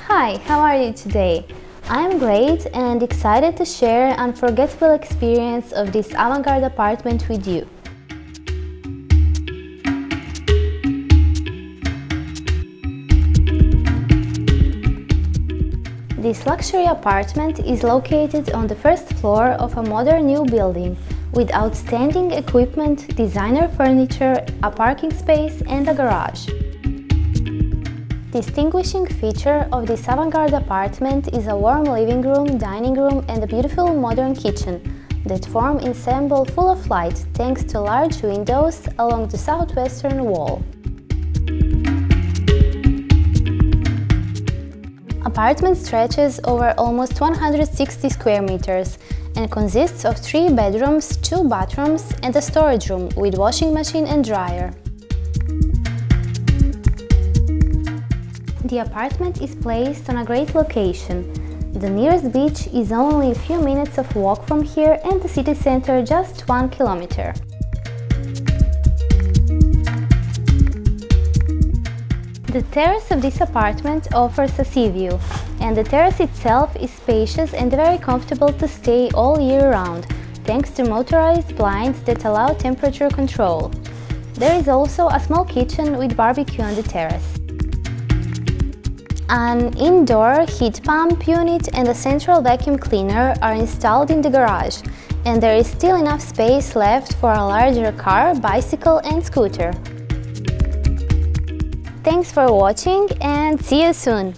Hi, how are you today? I'm great and excited to share an unforgettable experience of this avant-garde apartment with you. This luxury apartment is located on the first floor of a modern new building with outstanding equipment, designer furniture, a parking space and a garage. Distinguishing feature of this avant-garde apartment is a warm living room, dining room and a beautiful modern kitchen that form an ensemble full of light thanks to large windows along the southwestern wall. Apartment stretches over almost 160 square meters and consists of 3 bedrooms, 2 bathrooms and a storage room with washing machine and dryer. The apartment is placed on a great location. The nearest beach is only a few minutes of walk from here and the city center just 1 kilometer. The terrace of this apartment offers a sea view, and the terrace itself is spacious and very comfortable to stay all year round, thanks to motorized blinds that allow temperature control. There is also a small kitchen with barbecue on the terrace. An indoor heat pump unit and a central vacuum cleaner are installed in the garage, and there is still enough space left for a larger car, bicycle and scooter. Thanks for watching and see you soon!